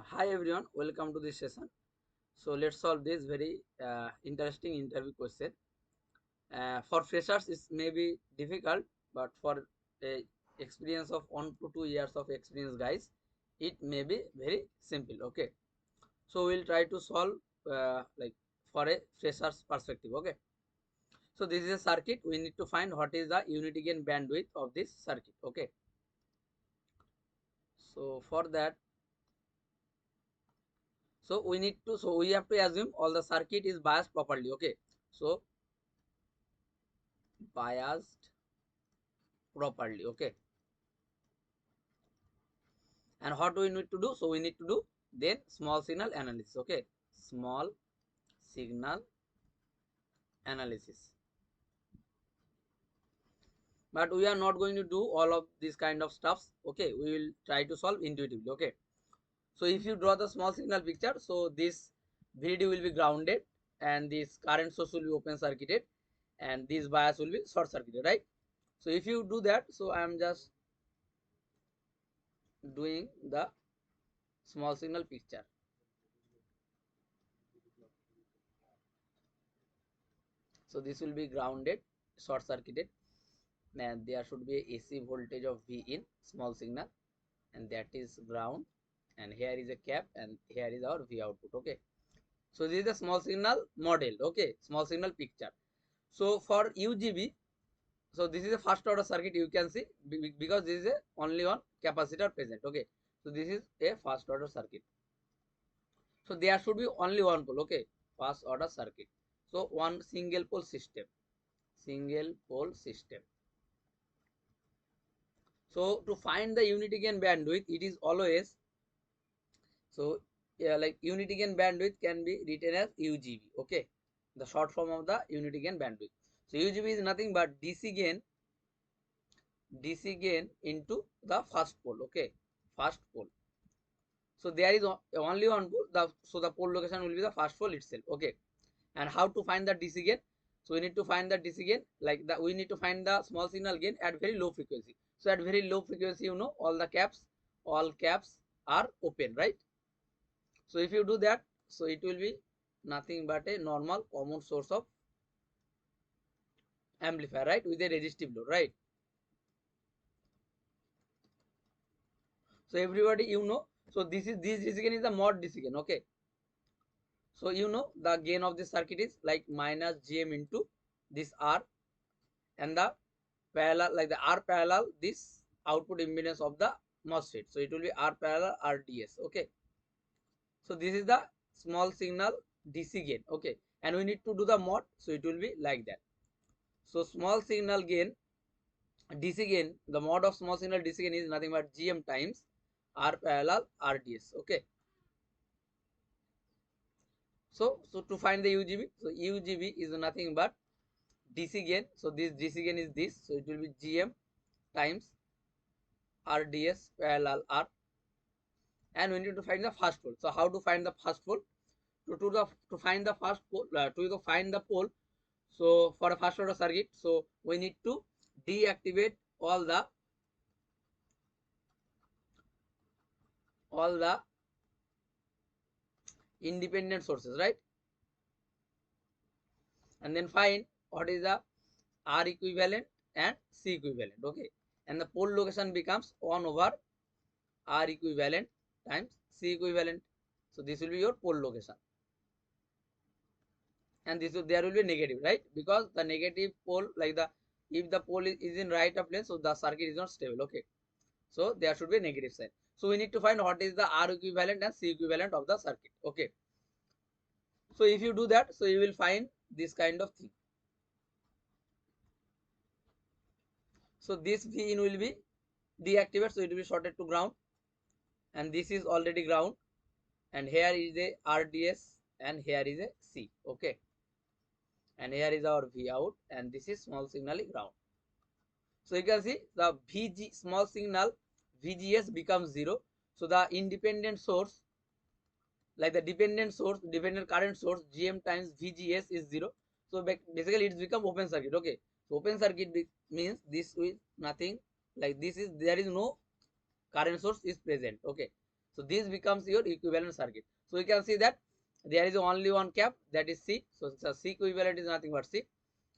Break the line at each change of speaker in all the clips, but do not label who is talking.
Hi everyone, welcome to this session. So let's solve this very interesting interview question. For freshers, it may be difficult, but for a experience of 1 to 2 years of experience, guys, it may be very simple. Okay, so we'll try to solve like for a freshers perspective. Okay, so this is a circuit. We need to find what is the unity gain bandwidth of this circuit. Okay, so for that, we have to assume all the circuit is biased properly. Okay, so biased properly. Okay, and what we need to do, so we need to do then small signal analysis. Okay, small signal analysis, but we are not going to do all of these kind of stuffs. Okay, we will try to solve intuitively. Okay, so if you draw the small signal picture, so this VD will be grounded and this current source will be open circuited and this bias will be short circuited, right? So if you do that, so I am just doing the small signal picture. So this will be grounded, short circuited, and there should be a AC voltage of V in small signal, and that is ground, and here is a cap and here is our V output. Okay, so this is the small signal model. Okay, small signal picture. So for UGB, so this is a first order circuit, you can see, because this is a only one capacitor present. Okay, so this is a first order circuit, so there should be only one pole. Okay, first order circuit, so one single pole system, single pole system. So to find the unity gain bandwidth, it is always, so yeah, like unity gain bandwidth can be written as UGB. Okay, the short form of the unity gain bandwidth. So UGB is nothing but DC gain into the first pole. Okay, first pole. So there is only one pole. So the pole location will be the first pole itself. Okay, and how to find the DC gain? So we need to find the DC gain, like that we need to find the small signal gain at very low frequency. So at very low frequency, you know, all caps are open, right? So if you do that, so it will be nothing but a normal common source of amplifier, right, with a resistive load, right? So everybody, you know, so this DC gain is the mod DC gain. Okay, so you know the gain of this circuit is like minus GM into this R, and the parallel, like the R parallel this output impedance of the MOSFET. So it will be R parallel RDS. Okay, so this is the small signal DC gain. Okay, and we need to do the mod, so it will be like that. So small signal gain, DC gain, the mod of small signal DC gain is nothing but GM times R parallel RDS. Okay, so to find the UGB, so UGB is nothing but DC gain. So this DC gain is this, so it will be GM times RDS parallel R, and we need to find the first pole. So how to find the first pole? To find the first pole, to find the pole. So for a first order circuit, so we need to deactivate all the independent sources, right? And then find what is the R equivalent and C equivalent. Okay, and the pole location becomes 1 over R equivalent times C equivalent. So this will be your pole location, and this will, there will be negative, right? Because the negative pole, like the, if the pole is in right of plane, so the circuit is not stable. Okay, so there should be a negative sign. So we need to find what is the R equivalent and C equivalent of the circuit. Okay, so if you do that, so you will find this kind of thing. So this V in will be deactivated, so it will be shorted to ground, and this is already ground, and here is a RDS and here is a C. Okay, and here is our V out, and this is small signal ground. So you can see the VG small signal VGS becomes 0. So the independent source, like the dependent current source, GM times VGS is 0. So basically it's become open circuit. Okay, so open circuit means this is nothing, like this is, there is no current source is present. Okay, So this becomes your equivalent circuit. So you can see that there is only one cap, that is C. So C equivalent is nothing but C,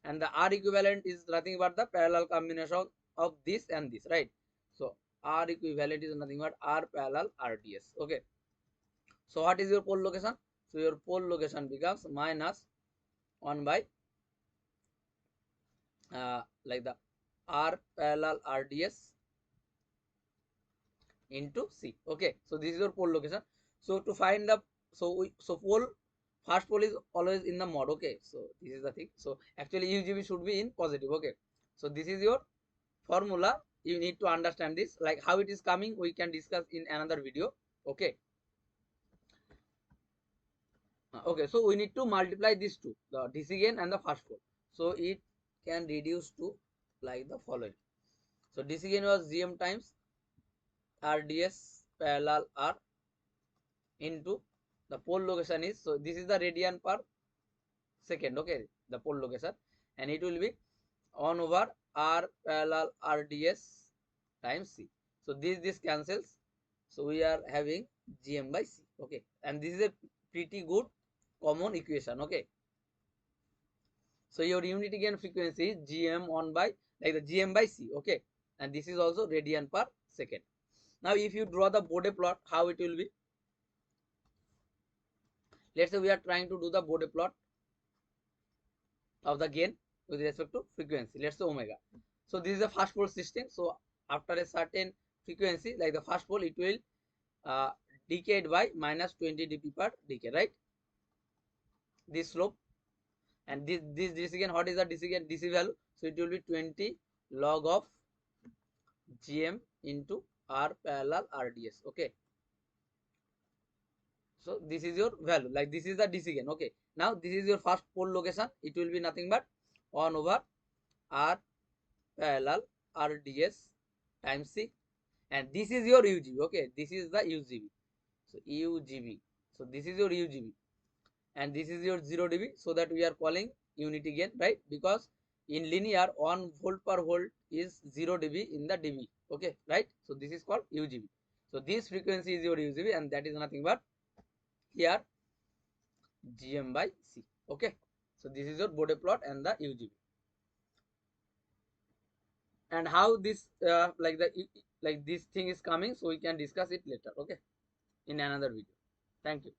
and the R equivalent is nothing but the parallel combination of this and this, right? So R equivalent is nothing but R parallel RDS. Okay. So what is your pole location? So your pole location becomes minus 1 by like the R parallel RDS into C. Okay, so this is your pole location. So to find the pole, first pole is always in the mod. Okay, so this is the thing. So actually UGB should be in positive. Okay, so this is your formula. You need to understand this, like how it is coming we can discuss in another video. Okay. Okay, so we need to multiply these two, the DC gain and the first pole. So it can reduce to like the following. So DC gain was GM times RDS parallel R into the pole location is, so this is the radian per second. Okay, the pole location, and it will be 1 over R parallel RDS times C. So this cancels, so we are having GM by C. Okay, and this is a pretty good common equation. Okay, so your unity gain frequency is GM 1 by like the GM by C. Okay, and this is also radian per second. Now if you draw the Bode plot, how it will be? Let's say we are trying to do the Bode plot of the gain with respect to frequency. Let's say omega. So this is the first pole system. So after a certain frequency, like the first pole, it will decayed by minus 20 dp per decay, right? This slope, and this DC gain, what is the DC gain, DC value? So it will be 20 log of GM into R parallel RDS. Okay, so this is your value, like this is the DC gain. Okay, now this is your first pole location. It will be nothing but 1 over R parallel RDS times C, and this is your UGB. Okay, this is the UGB. So UGB. So this is your UGB, and this is your 0 dB. So that we are calling unity gain, right? Because in linear 1 volt per volt is 0 dB in the dB. Okay, right? So this is called UGB. So this frequency is your UGB, and that is nothing but here GM by C. Okay, so this is your Bode plot and the UGB. And how this like this thing is coming, so we can discuss it later. Okay, in another video. Thank you.